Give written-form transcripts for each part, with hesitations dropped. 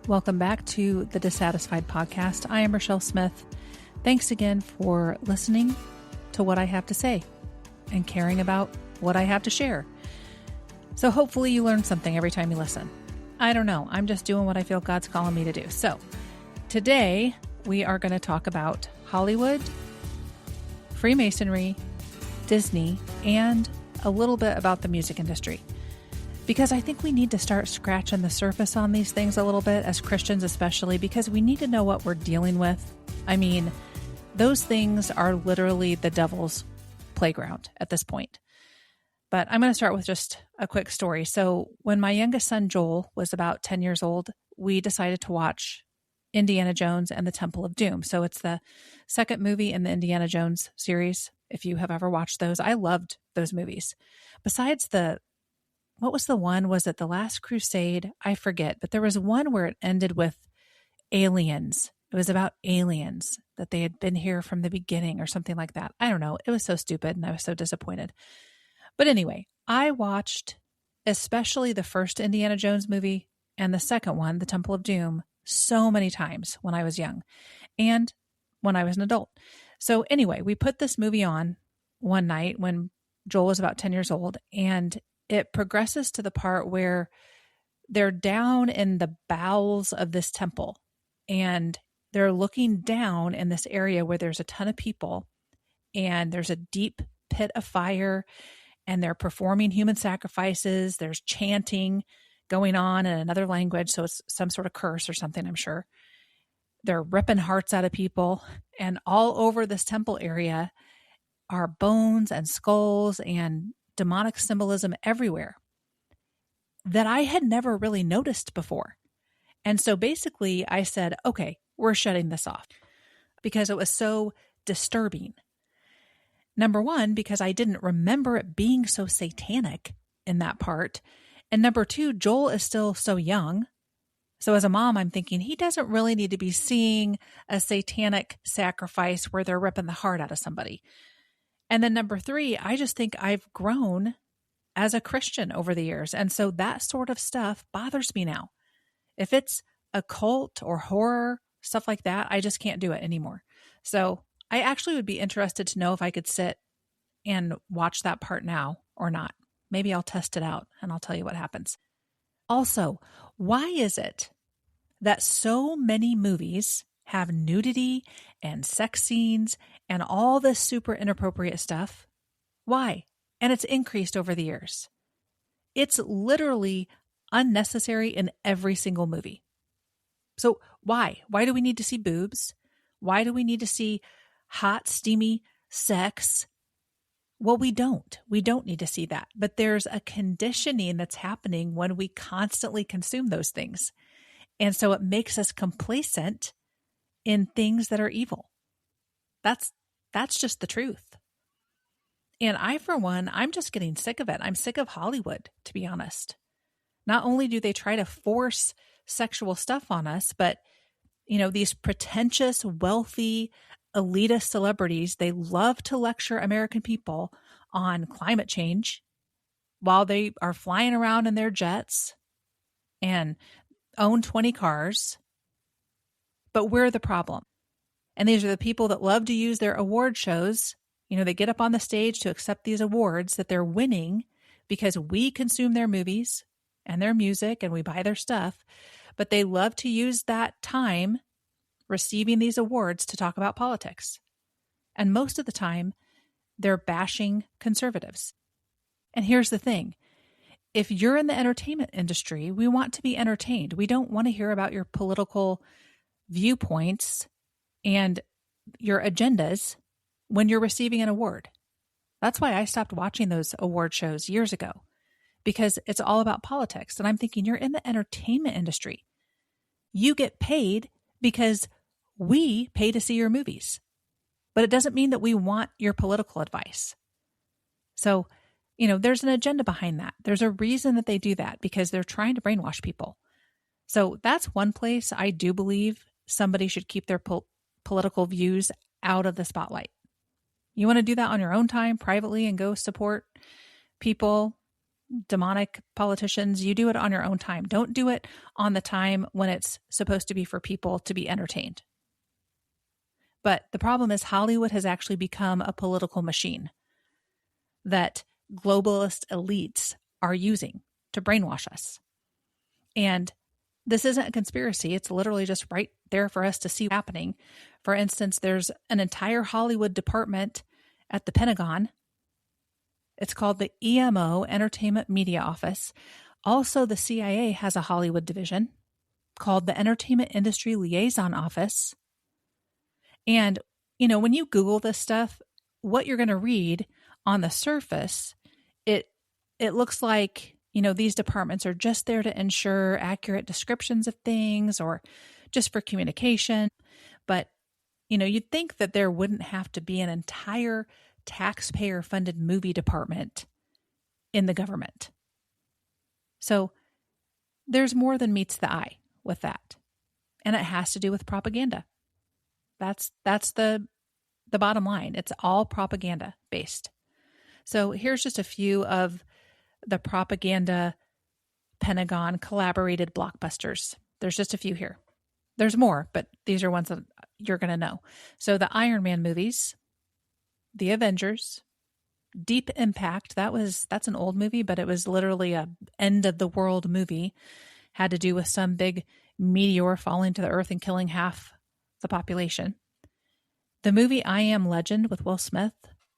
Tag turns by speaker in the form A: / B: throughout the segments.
A: Welcome back to the Dissatisfied Podcast. I am Rochelle Smith. Thanks again for listening to what I have to say and caring about what I have to share. So hopefully you learn something every time you listen. I don't know. I'm just doing what I feel God's calling me to do. So today we are going to talk about Hollywood, Freemasonry, Disney, and a little bit about the music industry. Because I think we need to start scratching the surface on these things a little bit, as Christians especially, because we need to know what we're dealing with. I mean, those things are literally the devil's playground at this point. But I'm going to start with just a quick story. So when my youngest son, Joel, was about 10 years old, we decided to watch Indiana Jones and the Temple of Doom. So it's the second movie in the Indiana Jones series. If you have ever watched those, I loved those movies. Besides what was the one? Was it The Last Crusade? I forget. But there was one where it ended with aliens. It was about aliens, that they had been here from the beginning or something like that. I don't know. It was so stupid and I was so disappointed. But anyway, I watched especially the first Indiana Jones movie and the second one, The Temple of Doom, so many times when I was young and when I was an adult. So anyway, we put this movie on one night when Joel was about 10 years old, and it progresses to the part where they're down in the bowels of this temple and they're looking down in this area where there's a ton of people and there's a deep pit of fire and they're performing human sacrifices. There's chanting going on in another language. So it's some sort of curse or something, I'm sure. They're ripping hearts out of people, and all over this temple area are bones and skulls and demonic symbolism everywhere that I had never really noticed before. And so basically I said, okay, we're shutting this off because it was so disturbing. Number one, because I didn't remember it being so satanic in that part. And number two, Joel is still so young. So as a mom, I'm thinking he doesn't really need to be seeing a satanic sacrifice where they're ripping the heart out of somebody. And then number three, I just think I've grown as a Christian over the years. And so that sort of stuff bothers me now. If it's occult or horror, stuff like that, I just can't do it anymore. So I actually would be interested to know if I could sit and watch that part now or not. Maybe I'll test it out and I'll tell you what happens. Also, why is it that so many movies have nudity and sex scenes and all this super inappropriate stuff? Why? And it's increased over the years. It's literally unnecessary in every single movie. So why? Why do we need to see boobs? Why do we need to see hot, steamy sex? Well, we don't. We don't need to see that. But there's a conditioning that's happening when we constantly consume those things. And so it makes us complacent in things that are evil. That's just the truth. And I, for one, I'm just getting sick of it. I'm sick of Hollywood, to be honest. Not only do they try to force sexual stuff on us, but, these pretentious, wealthy, elitist celebrities, they love to lecture American people on climate change while they are flying around in their jets and own 20 cars. But we're the problem. And these are the people that love to use their award shows. They get up on the stage to accept these awards that they're winning because we consume their movies and their music and we buy their stuff. But they love to use that time receiving these awards to talk about politics. And most of the time, they're bashing conservatives. And here's the thing. If you're in the entertainment industry, we want to be entertained. We don't want to hear about your political viewpoints and your agendas when you're receiving an award. That's why I stopped watching those award shows years ago, because it's all about politics. And I'm thinking, you're in the entertainment industry. You get paid because we pay to see your movies. But it doesn't mean that we want your political advice. So, there's an agenda behind that. There's a reason that they do that, because they're trying to brainwash people. So that's one place I do believe somebody should keep their political views out of the spotlight. You want to do that on your own time, privately, and go support people demonic politicians, you do it on your own time. Don't do it on the time when it's supposed to be for people to be entertained. But the problem is Hollywood has actually become a political machine that globalist elites are using to brainwash us. And this isn't a conspiracy. It's literally just right there for us to see happening. For instance, there's an entire Hollywood department at the Pentagon. It's called the EMO, Entertainment Media Office. Also, the CIA has a Hollywood division called the Entertainment Industry Liaison Office. And, when you Google this stuff, what you're going to read on the surface, it looks like, these departments are just there to ensure accurate descriptions of things or just for communication. But, you'd think that there wouldn't have to be an entire taxpayer-funded movie department in the government. So there's more than meets the eye with that. And it has to do with propaganda. That's the bottom line. It's all propaganda based. So here's just a few of the propaganda Pentagon collaborated blockbusters. There's just a few here. There's more, but these are ones that you're going to know. So the Iron Man movies, The Avengers, Deep Impact. That's an old movie, but it was literally a end of the world movie. Had to do with some big meteor falling to the earth and killing half the population. The movie I Am Legend with Will Smith.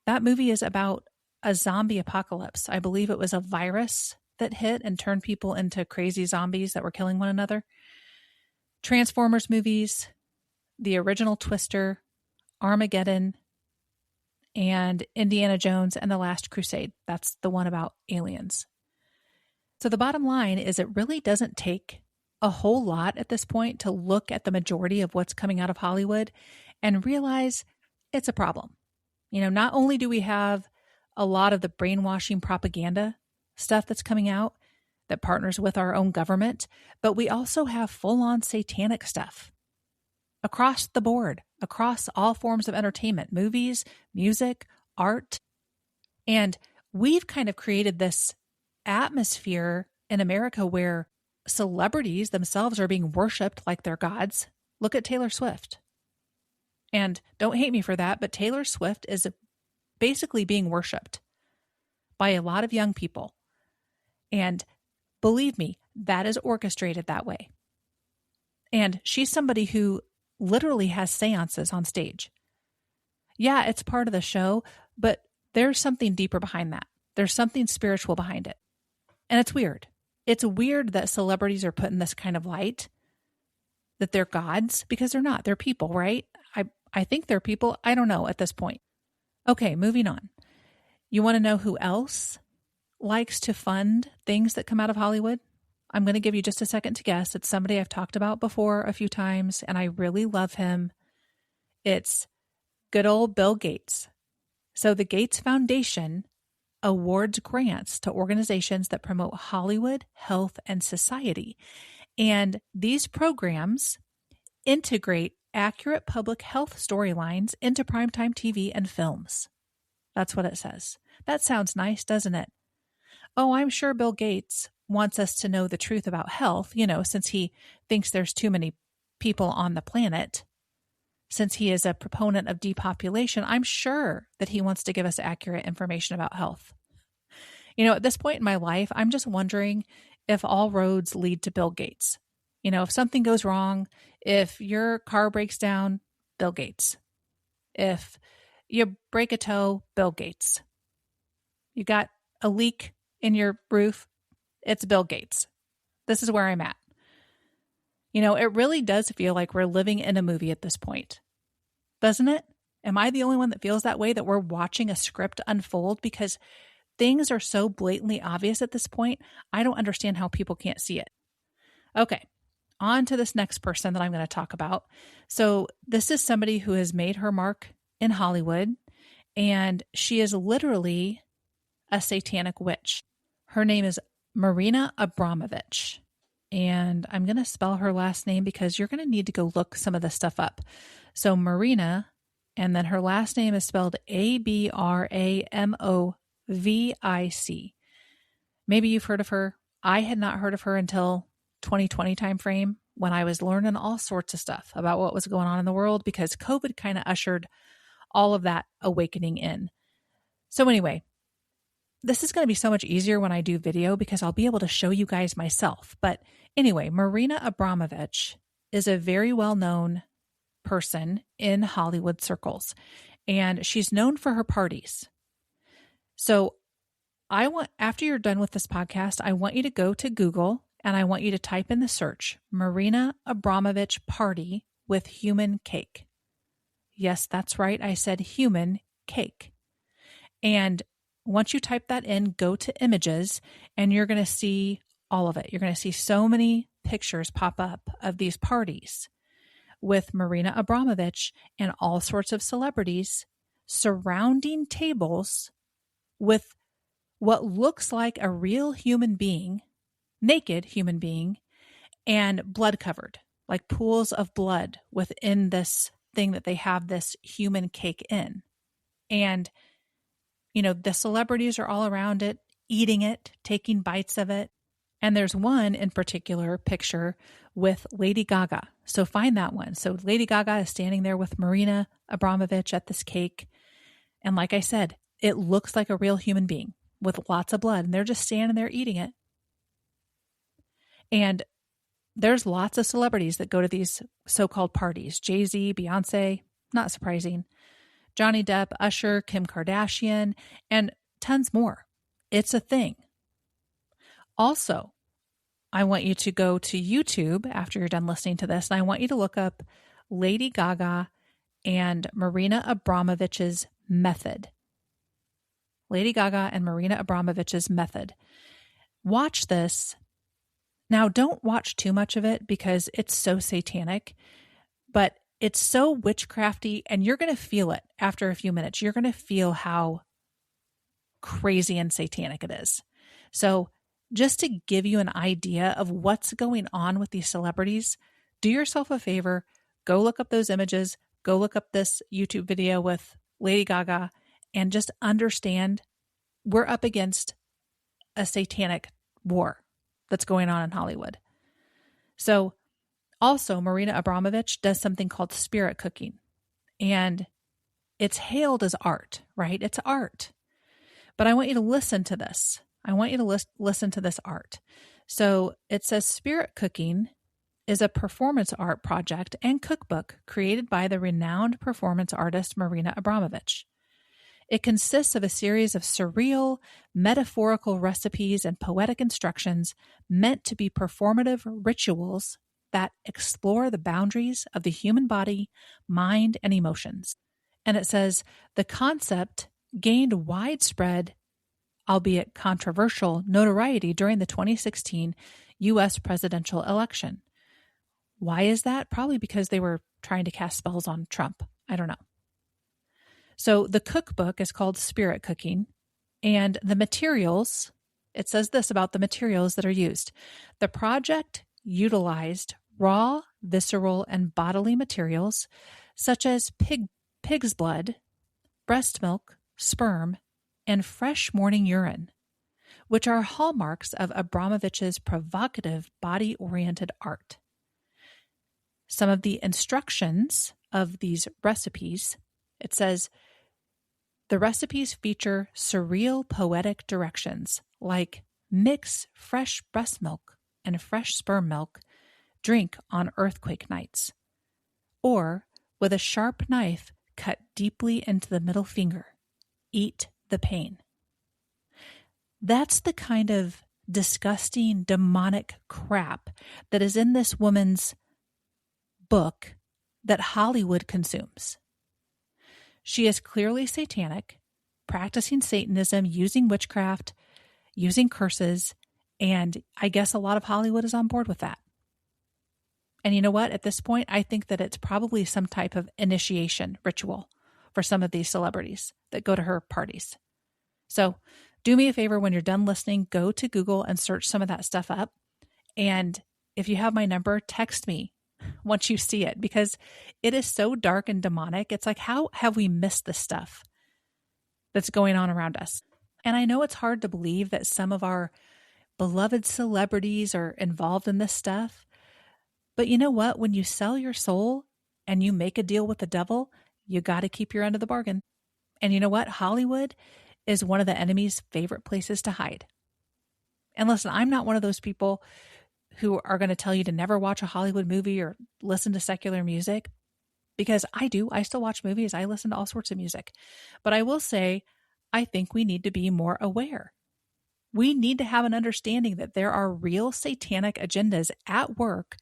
A: That movie is about a zombie apocalypse. I believe it was a virus that hit and turned people into crazy zombies that were killing one another. Transformers movies, the original Twister, Armageddon, and Indiana Jones and the Last Crusade. That's the one about aliens. So the bottom line is it really doesn't take a whole lot at this point to look at the majority of what's coming out of Hollywood and realize it's a problem. Not only do we have a lot of the brainwashing propaganda stuff that's coming out that partners with our own government, but we also have full-on satanic stuff across the board, across all forms of entertainment, movies, music, art. And we've kind of created this atmosphere in America where celebrities themselves are being worshipped like they're gods. Look at Taylor Swift. And don't hate me for that, but Taylor Swift is basically being worshipped by a lot of young people. And believe me, that is orchestrated that way. And she's somebody who literally has seances on stage. Yeah, it's part of the show, but there's something deeper behind that. There's something spiritual behind it. And it's weird. It's weird that celebrities are put in this kind of light, that they're gods, because they're not. They're people, right? I think they're people. I don't know at this point. Okay, moving on. You want to know who else likes to fund things that come out of Hollywood? I'm going to give you just a second to guess. It's somebody I've talked about before a few times, and I really love him. It's good old Bill Gates. So the Gates Foundation awards grants to organizations that promote Hollywood, health, and society. And these programs integrate accurate public health storylines into primetime TV and films. That's what it says. That sounds nice, doesn't it? Oh, I'm sure Bill Gates wants us to know the truth about health, since he thinks there's too many people on the planet. Since he is a proponent of depopulation, I'm sure that he wants to give us accurate information about health. At this point in my life, I'm just wondering if all roads lead to Bill Gates. If something goes wrong, if your car breaks down, Bill Gates. If you break a toe, Bill Gates. You got a leak in your roof, it's Bill Gates. This is where I'm at. It really does feel like we're living in a movie at this point. Doesn't it? Am I the only one that feels that way, that we're watching a script unfold? Because things are so blatantly obvious at this point, I don't understand how people can't see it. Okay, on to this next person that I'm going to talk about. So this is somebody who has made her mark in Hollywood, and she is literally a satanic witch. Her name is Marina Abramovich, and I'm going to spell her last name because you're going to need to go look some of this stuff up. So Marina, and then her last name is spelled Abramovic. Maybe you've heard of her. I had not heard of her until 2020 timeframe when I was learning all sorts of stuff about what was going on in the world because COVID kind of ushered all of that awakening in. So anyway, this is going to be so much easier when I do video because I'll be able to show you guys myself. But anyway, Marina Abramovich is a very well-known person in Hollywood circles, and she's known for her parties. So after you're done with this podcast, I want you to go to Google and I want you to type in the search, Marina Abramovich party with human cake. Yes, that's right. I said human cake. And once you type that in, go to images and you're going to see all of it. You're going to see so many pictures pop up of these parties with Marina Abramovich and all sorts of celebrities surrounding tables with what looks like a real human being, naked human being, and blood covered, like pools of blood within this thing that they have this human cake in. And, the celebrities are all around it, eating it, taking bites of it. And there's one in particular picture with Lady Gaga. So find that one. So Lady Gaga is standing there with Marina Abramovich at this cake. And like I said, it looks like a real human being with lots of blood. And they're just standing there eating it. And there's lots of celebrities that go to these so-called parties. Jay-Z, Beyonce, not surprising. Johnny Depp, Usher, Kim Kardashian, and tons more. It's a thing. Also, I want you to go to YouTube after you're done listening to this, and I want you to look up Lady Gaga and Marina Abramovich's method. Lady Gaga and Marina Abramovich's method. Watch this. Now, don't watch too much of it because it's so satanic, but it's so witchcrafty, and you're going to feel it after a few minutes. You're going to feel how crazy and satanic it is. So just to give you an idea of what's going on with these celebrities, do yourself a favor, go look up those images, go look up this YouTube video with Lady Gaga, and just understand we're up against a satanic war that's going on in Hollywood. So also, Marina Abramovich does something called spirit cooking, and it's hailed as art, right? It's art. But I want you to listen to this. I want you to listen to this art. So it says spirit cooking is a performance art project and cookbook created by the renowned performance artist Marina Abramovich. It consists of a series of surreal, metaphorical recipes and poetic instructions meant to be performative rituals that explore the boundaries of the human body, mind, and emotions. And it says the concept gained widespread, albeit controversial, notoriety during the 2016 U.S. presidential election. Why is that? Probably because they were trying to cast spells on Trump. I don't know. So the cookbook is called Spirit Cooking, and the materials, it says this about the materials that are used. The project utilized raw, visceral, and bodily materials such as pig's blood, breast milk, sperm, and fresh morning urine, which are hallmarks of Abramovich's provocative body-oriented art. Some of the instructions of these recipes, it says, the recipes feature surreal poetic directions like mix fresh breast milk and fresh sperm milk, drink on earthquake nights, or with a sharp knife cut deeply into the middle finger, eat the pain. That's the kind of disgusting, demonic crap that is in this woman's book that Hollywood consumes. She is clearly satanic, practicing Satanism, using witchcraft, using curses, and I guess a lot of Hollywood is on board with that. And you know what? At this point, I think that it's probably some type of initiation ritual for some of these celebrities that go to her parties. So do me a favor when you're done listening, go to Google and search some of that stuff up. And if you have my number, text me once you see it, because it is so dark and demonic. It's like, how have we missed this stuff that's going on around us? And I know it's hard to believe that some of our beloved celebrities are involved in this stuff. But you know what? When you sell your soul and you make a deal with the devil, you got to keep your end of the bargain. And you know what? Hollywood is one of the enemy's favorite places to hide. And listen, I'm not one of those people who are going to tell you to never watch a Hollywood movie or listen to secular music, because I do. I still watch movies. I listen to all sorts of music. But I will say, I think we need to be more aware. We need to have an understanding that there are real satanic agendas at work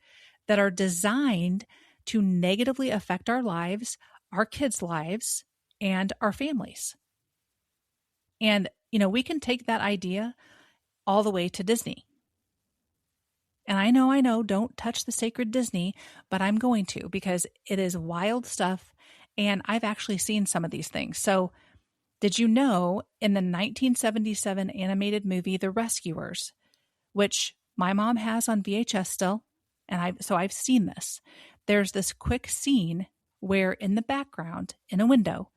A: that are designed to negatively affect our lives, our kids' lives, and our families. And, we can take that idea all the way to Disney. And I know, don't touch the sacred Disney, but I'm going to, because it is wild stuff. And I've actually seen some of these things. So did you know in the 1977 animated movie, The Rescuers, which my mom has on VHS still, and I've seen this, there's this quick scene where in the background, in a window,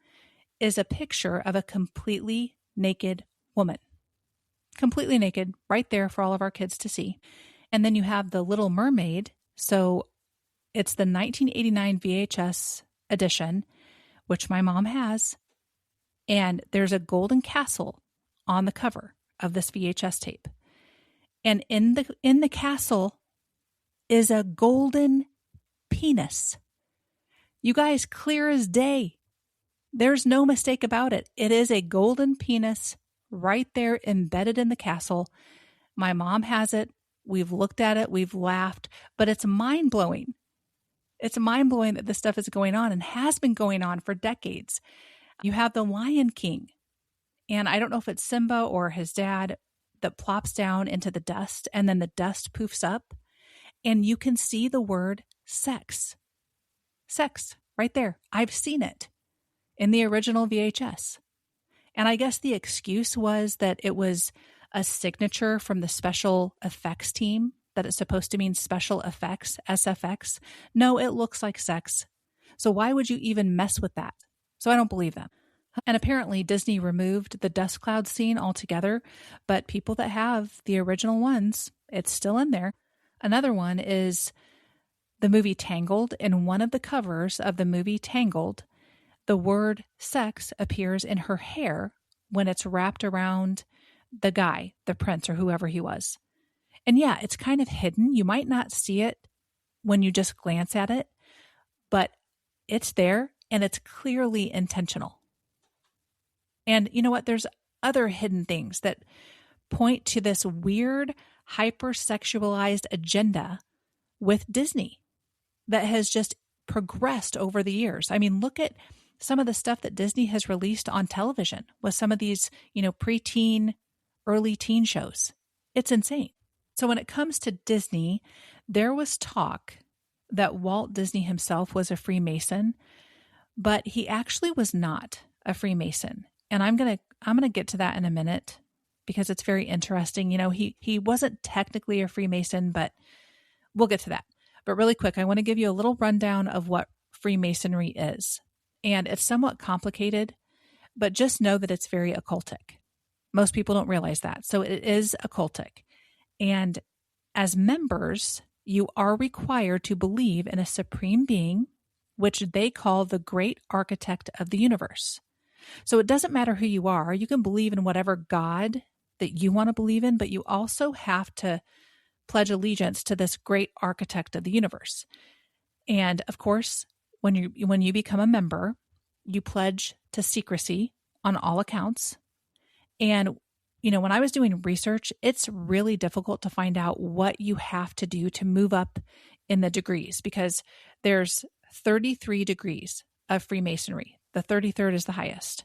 A: is a picture of a completely naked woman. Completely naked, right there for all of our kids to see. And then you have The Little Mermaid. So it's the 1989 VHS edition, which my mom has. And there's a golden castle on the cover of this VHS tape. And in the castle is a golden penis. You guys, clear as day. There's no mistake about it. It is a golden penis right there embedded in the castle. My mom has it. We've looked at it. We've laughed. But it's mind-blowing. It's mind-blowing that this stuff is going on and has been going on for decades. You have the Lion King. And I don't know if it's Simba or his dad that plops down into the dust, and then the dust poofs up. And you can see the word sex. Sex, right there. I've seen it in the original VHS. And I guess the excuse was that it was a signature from the special effects team, that it's supposed to mean special effects, SFX. No, it looks like sex. So why would you even mess with that? So I don't believe that. And apparently Disney removed the dust cloud scene altogether, but people that have the original ones, it's still in there. Another one is the movie Tangled. In one of the covers of the movie Tangled, the word sex appears in her hair when it's wrapped around the guy, the prince, or whoever he was. And yeah, it's kind of hidden. You might not see it when you just glance at it, but it's there and it's clearly intentional. And you know what? There's other hidden things that point to this weird, hypersexualized agenda with Disney that has just progressed over the years. I mean, look at some of the stuff that Disney has released on television with some of these, preteen, early teen shows. It's insane. So when it comes to Disney, there was talk that Walt Disney himself was a Freemason, but he actually was not a Freemason. And I'm going to get to that in a minute because it's very interesting. He wasn't technically a Freemason, but we'll get to that. But really quick, I want to give you a little rundown of what Freemasonry is. And it's somewhat complicated, but just know that it's very occultic. Most people don't realize that. So it is occultic. And as members, you are required to believe in a supreme being, which they call the great architect of the universe. So it doesn't matter who you are. You can believe in whatever God that you want to believe in, but you also have to pledge allegiance to this great architect of the universe. And of course, when you become a member, you pledge to secrecy on all accounts. And when I was doing research, it's really difficult to find out what you have to do to move up in the degrees, because there's 33 degrees of Freemasonry. The 33rd is the highest.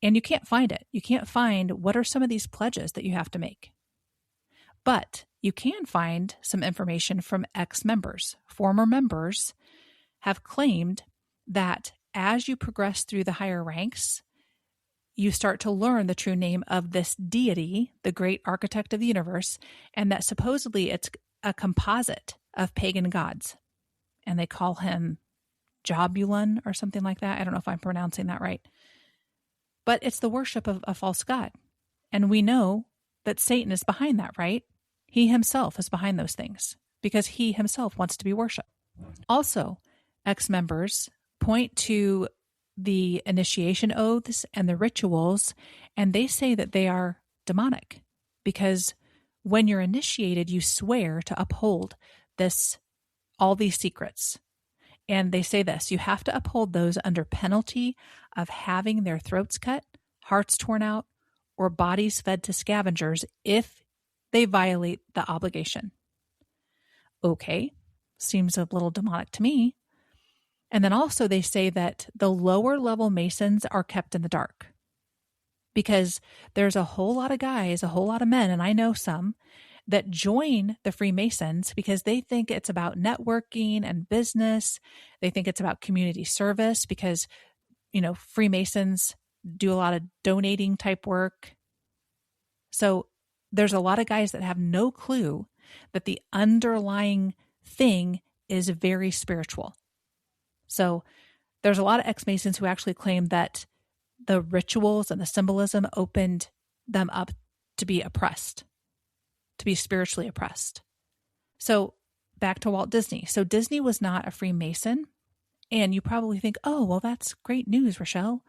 A: And you can't find it. You can't find what are some of these pledges that you have to make. But you can find some information from ex-members. Former members have claimed that as you progress through the higher ranks, you start to learn the true name of this deity, the great architect of the universe, and that supposedly it's a composite of pagan gods. And they call him Jobulon or something like that. I don't know if I'm pronouncing that right. But it's the worship of a false god. And we know that Satan is behind that, right? He himself is behind those things because he himself wants to be worshiped. Also, ex-members point to the initiation oaths and the rituals, and they say that they are demonic because when you're initiated, you swear to uphold all these secrets. And they say this, you have to uphold those under penalty of having their throats cut, hearts torn out, or bodies fed to scavengers if they violate the obligation. Okay, seems a little demonic to me. And then also they say that the lower level Masons are kept in the dark because there's a whole lot of guys, a whole lot of men, and I know some, that join the Freemasons because they think it's about networking and business. They think it's about community service because, Freemasons do a lot of donating type work. So there's a lot of guys that have no clue that the underlying thing is very spiritual. So there's a lot of ex-Masons who actually claim that the rituals and the symbolism opened them up to be oppressed, to be spiritually oppressed. So back to Walt Disney. So Disney was not a Freemason. And you probably think, oh, well, that's great news, Rochelle.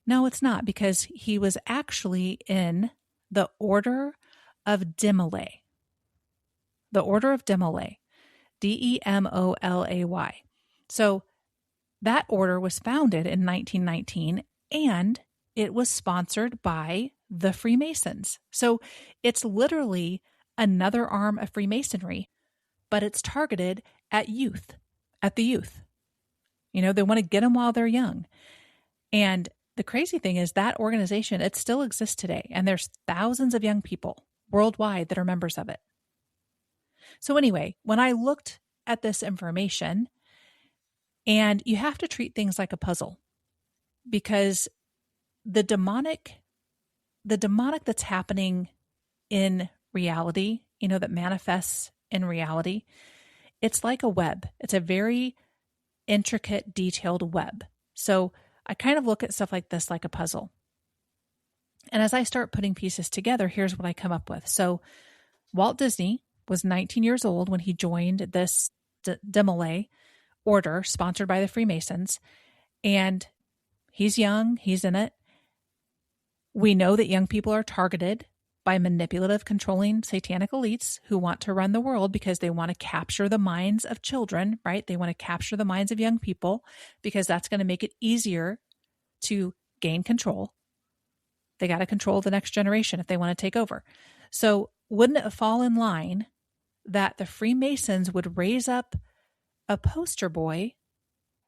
A: No, it's not, because he was actually in the Order of Demolay. The Order of Demolay. Demolay. So that order was founded in 1919, and it was sponsored by the Freemasons. So it's literally another arm of Freemasonry, but it's targeted at the youth. They want to get them while they're young. And the crazy thing is that organization, it still exists today, and there's thousands of young people worldwide that are members of it. So anyway, when I looked at this information, and you have to treat things like a puzzle, because the demonic that's happening in reality, that manifests in reality, it's like a web. It's a very intricate, detailed web. So I kind of look at stuff like this like a puzzle. And as I start putting pieces together, here's what I come up with. So Walt Disney was 19 years old when he joined this Demolay order sponsored by the Freemasons. And he's young, he's in it. We know that young people are targeted by manipulative, controlling satanic elites who want to run the world because they want to capture the minds of children, right? They want to capture the minds of young people because that's going to make it easier to gain control. They got to control the next generation if they want to take over. So wouldn't it fall in line that the Freemasons would raise up a poster boy,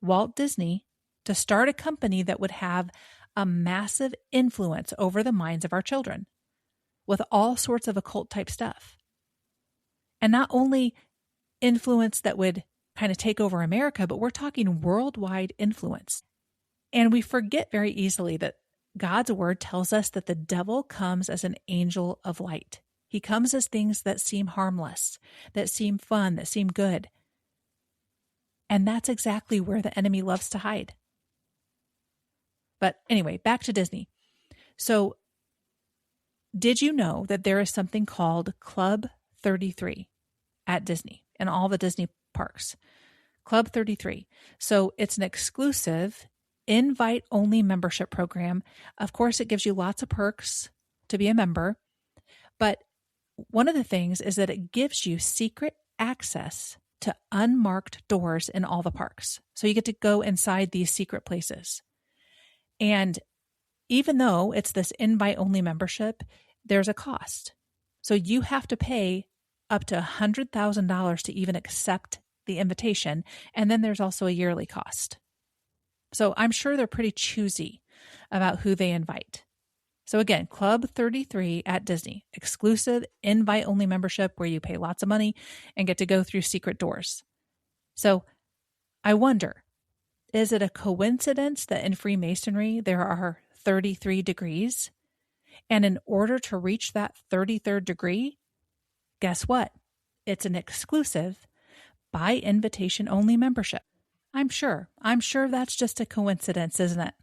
A: Walt Disney, to start a company that would have a massive influence over the minds of our children with all sorts of occult type stuff? And not only influence that would kind of take over America, but we're talking worldwide influence. And we forget very easily that God's word tells us that the devil comes as an angel of light. He comes as things that seem harmless, that seem fun, that seem good. And that's exactly where the enemy loves to hide. But anyway, back to Disney. So did you know that there is something called Club 33 at Disney and all the Disney parks? Club 33. So it's an exclusive invite-only membership program. Of course, it gives you lots of perks to be a member. But one of the things is that it gives you secret access to unmarked doors in all the parks. So you get to go inside these secret places. And even though it's this invite-only membership, there's a cost. So you have to pay up to $100,000 to even accept the invitation. And then there's also a yearly cost. So I'm sure they're pretty choosy about who they invite. So again, Club 33 at Disney, exclusive invite-only membership where you pay lots of money and get to go through secret doors. So I wonder, is it a coincidence that in Freemasonry there are 33 degrees? And in order to reach that 33rd degree, guess what? It's an exclusive by invitation only membership. I'm sure that's just a coincidence, isn't it?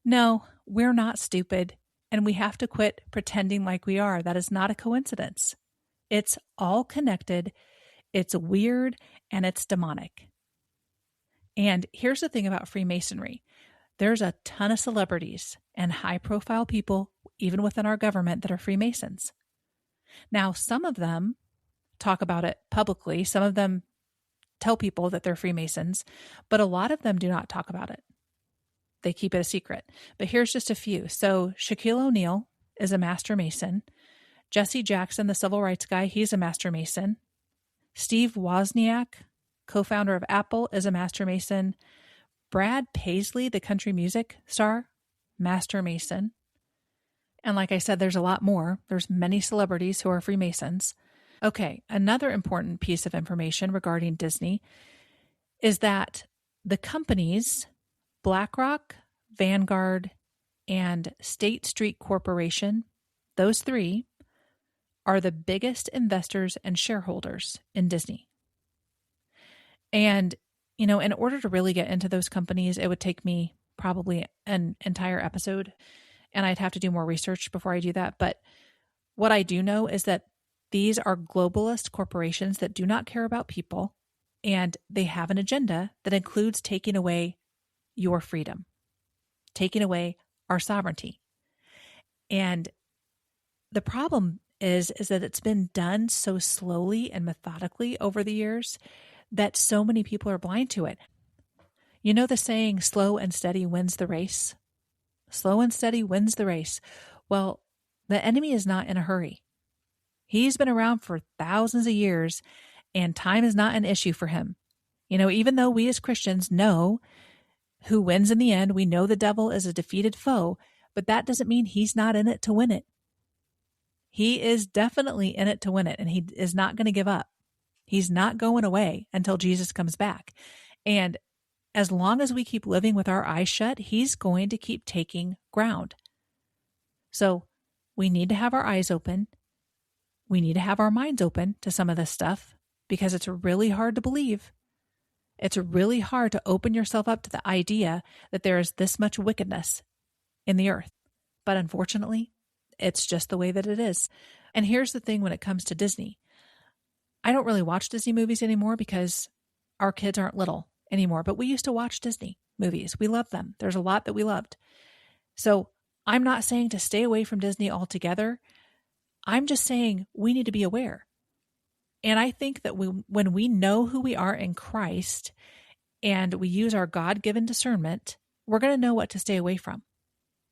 A: No, we're not stupid, and we have to quit pretending like we are. That is not a coincidence. It's all connected, it's weird, and it's demonic. And here's the thing about Freemasonry. There's a ton of celebrities and high-profile people, even within our government, that are Freemasons. Now, some of them talk about it publicly. Some of them tell people that they're Freemasons, but a lot of them do not talk about it. They keep it a secret. But here's just a few. So Shaquille O'Neal is a Master Mason. Jesse Jackson, the civil rights guy, he's a Master Mason. Steve Wozniak, co-founder of Apple, is a Master Mason. Brad Paisley, the country music star, Master Mason. And like I said, there's a lot more. There's many celebrities who are Freemasons. Okay, another important piece of information regarding Disney is that the companies, BlackRock, Vanguard, and State Street Corporation, those three are the biggest investors and shareholders in Disney. And, in order to really get into those companies, it would take me probably an entire episode, and I'd have to do more research before I do that. But what I do know is that these are globalist corporations that do not care about people, and they have an agenda that includes taking away your freedom, taking away our sovereignty. And the problem is that it's been done so slowly and methodically over the years that so many people are blind to it. You know the saying, slow and steady wins the race? Slow and steady wins the race. Well, the enemy is not in a hurry. He's been around for thousands of years, and time is not an issue for him. Even though we as Christians know who wins in the end, we know the devil is a defeated foe, but that doesn't mean he's not in it to win it. He is definitely in it to win it, and he is not going to give up. He's not going away until Jesus comes back. And as long as we keep living with our eyes shut, he's going to keep taking ground. So we need to have our eyes open. We need to have our minds open to some of this stuff because it's really hard to believe. It's really hard to open yourself up to the idea that there is this much wickedness in the earth. But unfortunately, it's just the way that it is. And here's the thing when it comes to Disney. I don't really watch Disney movies anymore because our kids aren't little anymore, but we used to watch Disney movies. We love them. There's a lot that we loved. So I'm not saying to stay away from Disney altogether. I'm just saying we need to be aware. And I think that when we know who we are in Christ and we use our God-given discernment, we're going to know what to stay away from.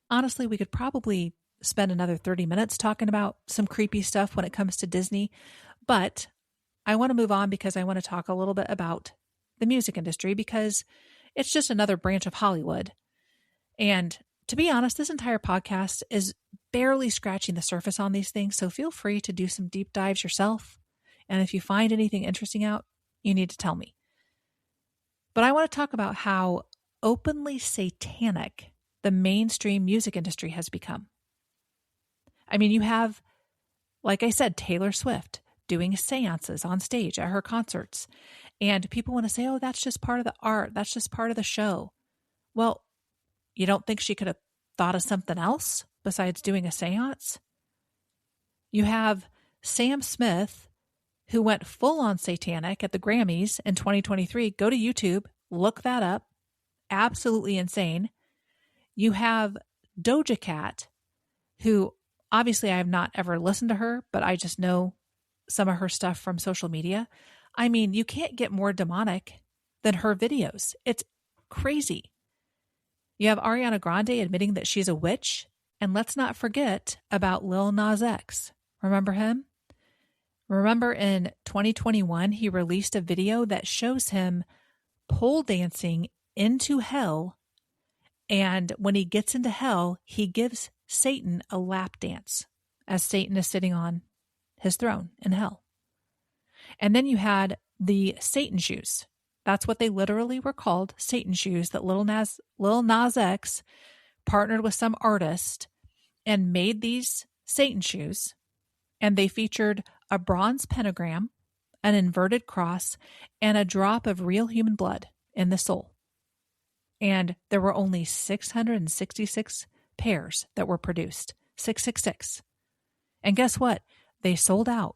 A: Honestly, we could probably spend another 30 minutes talking about some creepy stuff when it comes to Disney, but I want to move on because I want to talk a little bit about the music industry because it's just another branch of Hollywood. And to be honest, this entire podcast is barely scratching the surface on these things, so feel free to do some deep dives yourself. And if you find anything interesting out, you need to tell me. But I want to talk about how openly satanic the mainstream music industry has become. I mean, you have, like I said, Taylor Swift doing seances on stage at her concerts. And people want to say, oh, that's just part of the art. That's just part of the show. Well, you don't think she could have thought of something else besides doing a seance? You have Sam Smith, who went full on satanic at the Grammys in 2023. Go to YouTube, look that up. Absolutely insane. You have Doja Cat, who obviously I have not ever listened to her, but I just know some of her stuff from social media. I mean, you can't get more demonic than her videos. It's crazy. You have Ariana Grande admitting that she's a witch. And let's not forget about Lil Nas X. Remember him? Remember in 2021, he released a video that shows him pole dancing into hell. And when he gets into hell, he gives Satan a lap dance as Satan is sitting on his throne in hell. And then you had the Satan shoes. That's what they literally were called, Satan shoes, that Lil Nas X partnered with some artist and made these Satan shoes. And they featured a bronze pentagram, an inverted cross, and a drop of real human blood in the sole. And there were only 666 pairs that were produced. 666. And guess what? They sold out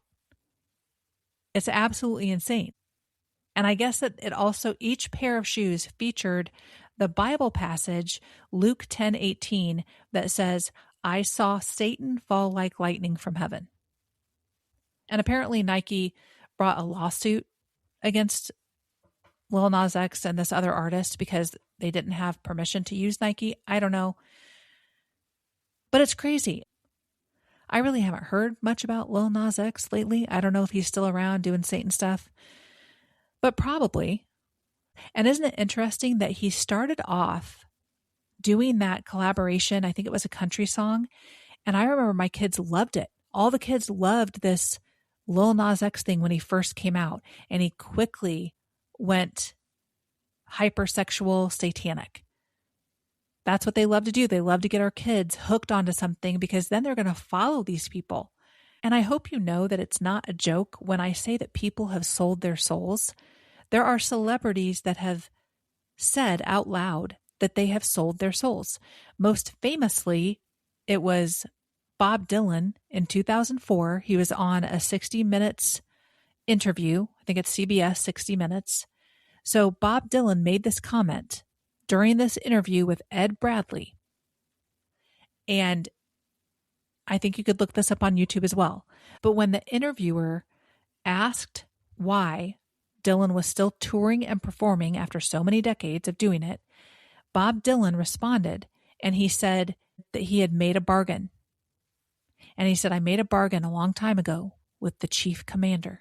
A: It's absolutely insane. And I guess that it also, each pair of shoes featured the Bible passage, Luke 10:18, that says, I saw Satan fall like lightning from heaven. And apparently Nike brought a lawsuit against Lil Nas X and this other artist because they didn't have permission to use Nike. I don't know. But it's crazy. I really haven't heard much about Lil Nas X lately. I don't know if he's still around doing Satan stuff, but probably. And isn't it interesting that he started off doing that collaboration? I think it was a country song. And I remember my kids loved it. All the kids loved this Lil Nas X thing when he first came out. And he quickly went hypersexual, satanic. That's what they love to do. They love to get our kids hooked onto something because then they're going to follow these people. And I hope you know that it's not a joke when I say that people have sold their souls. There are celebrities that have said out loud that they have sold their souls. Most famously, it was Bob Dylan in 2004. He was on a 60 Minutes interview. I think it's CBS 60 Minutes. So Bob Dylan made this comment during this interview with Ed Bradley. And I think you could look this up on YouTube as well. But when the interviewer asked why Dylan was still touring and performing after so many decades of doing it, Bob Dylan responded and he said that he had made a bargain. And he said, I made a bargain a long time ago with the chief commander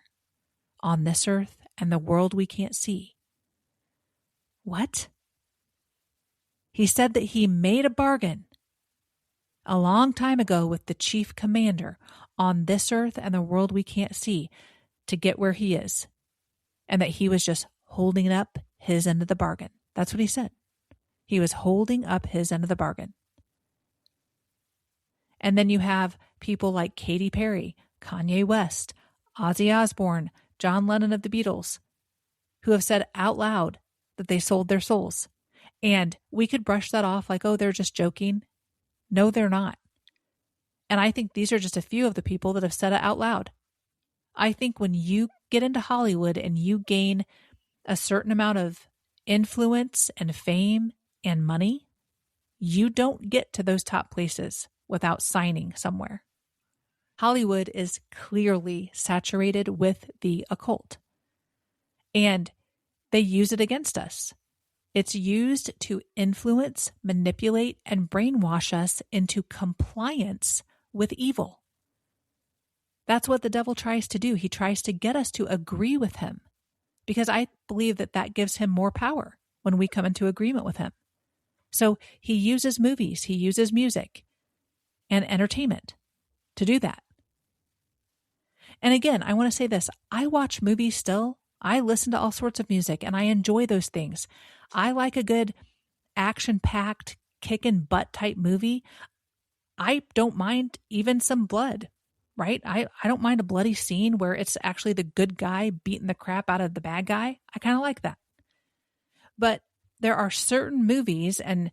A: on this earth and the world we can't see. What? He said that he made a bargain a long time ago with the chief commander on this earth and the world we can't see to get where he is, and that he was just holding up his end of the bargain. That's what he said. He was holding up his end of the bargain. And then you have people like Katy Perry, Kanye West, Ozzy Osbourne, John Lennon of the Beatles, who have said out loud that they sold their souls. And we could brush that off like, oh, they're just joking. No, they're not. And I think these are just a few of the people that have said it out loud. I think when you get into Hollywood and you gain a certain amount of influence and fame and money, you don't get to those top places without signing somewhere. Hollywood is clearly saturated with the occult. And they use it against us. It's used to influence, manipulate, and brainwash us into compliance with evil. That's what the devil tries to do. He tries to get us to agree with him because I believe that that gives him more power when we come into agreement with him. So he uses movies, he uses music and entertainment to do that. And again, I want to say this. I watch movies still. I listen to all sorts of music and I enjoy those things. I like a good action-packed, kicking butt type movie. I don't mind even some blood, right? I don't mind a bloody scene where it's actually the good guy beating the crap out of the bad guy. I kind of like that. But there are certain movies and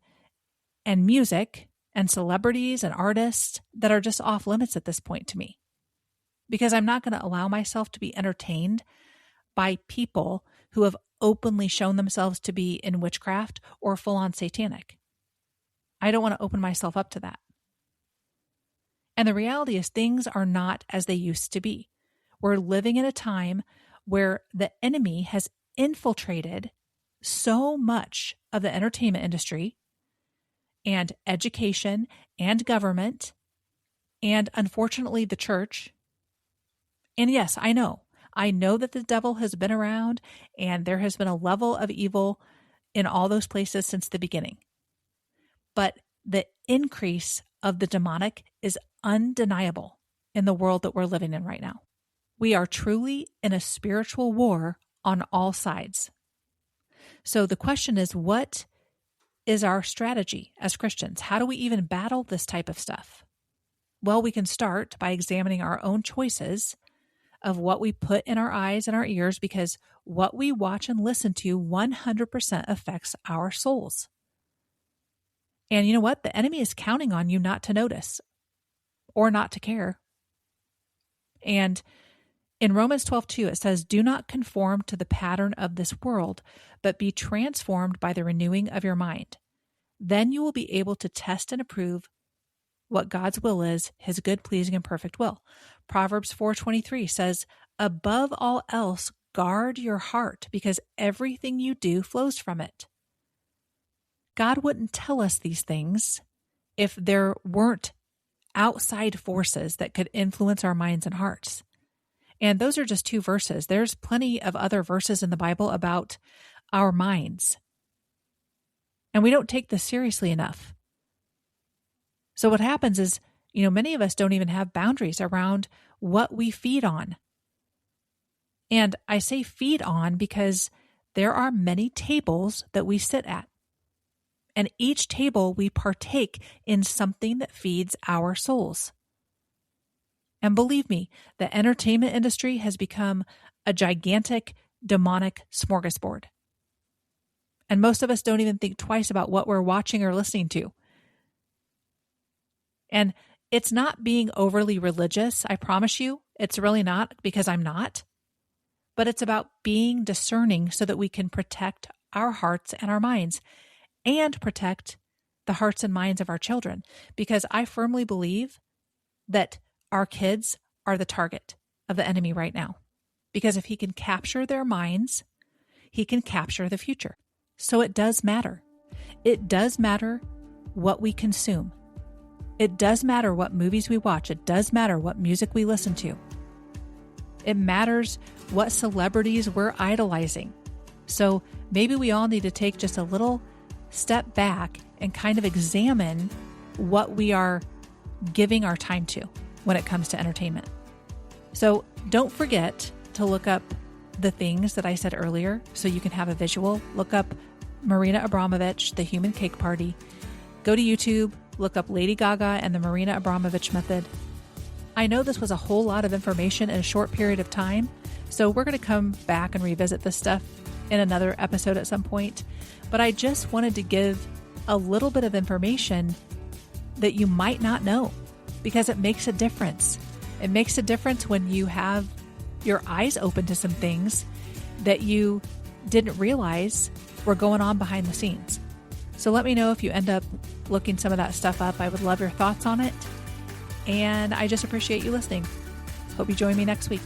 A: music and celebrities and artists that are just off limits at this point to me. Because I'm not going to allow myself to be entertained by people who have openly shown themselves to be in witchcraft or full-on satanic. I don't want to open myself up to that. And the reality is things are not as they used to be. We're living in a time where the enemy has infiltrated so much of the entertainment industry and education and government and unfortunately the church. And yes, I know that the devil has been around and there has been a level of evil in all those places since the beginning. But the increase of the demonic is undeniable in the world that we're living in right now. We are truly in a spiritual war on all sides. So the question is, what is our strategy as Christians? How do we even battle this type of stuff? Well, we can start by examining our own choices of what we put in our eyes and our ears, because what we watch and listen to 100% affects our souls. And you know what? The enemy is counting on you not to notice or not to care. And In Romans 12:2, it says, "Do not conform to the pattern of this world, but be transformed by the renewing of your mind. Then you will be able to test and approve what God's will is, his good, pleasing, and perfect will." Proverbs 4:23 says, "Above all else, guard your heart, because everything you do flows from it." God wouldn't tell us these things if there weren't outside forces that could influence our minds and hearts. And those are just 2 verses. There's plenty of other verses in the Bible about our minds. And we don't take this seriously enough. So what happens is, many of us don't even have boundaries around what we feed on. And I say feed on because there are many tables that we sit at. And each table we partake in something that feeds our souls. And believe me, the entertainment industry has become a gigantic demonic smorgasbord. And most of us don't even think twice about what we're watching or listening to. And it's not being overly religious, I promise you. It's really not, because I'm not. But it's about being discerning so that we can protect our hearts and our minds and protect the hearts and minds of our children. Because I firmly believe that our kids are the target of the enemy right now. Because if he can capture their minds, he can capture the future. So it does matter. It does matter what we consume. It does matter what movies we watch. It does matter what music we listen to. It matters what celebrities we're idolizing. So maybe we all need to take just a little step back and kind of examine what we are giving our time to when it comes to entertainment. So don't forget to look up the things that I said earlier so you can have a visual. Look up Marina Abramovich, The Human Cake Party. Go to YouTube, look up Lady Gaga and the Marina Abramovich method. I know this was a whole lot of information in a short period of time, so we're going to come back and revisit this stuff in another episode at some point. But I just wanted to give a little bit of information that you might not know, because it makes a difference. It makes a difference when you have your eyes open to some things that you didn't realize were going on behind the scenes. So let me know if you end up looking some of that stuff up. I would love your thoughts on it. And I just appreciate you listening. Hope you join me next week.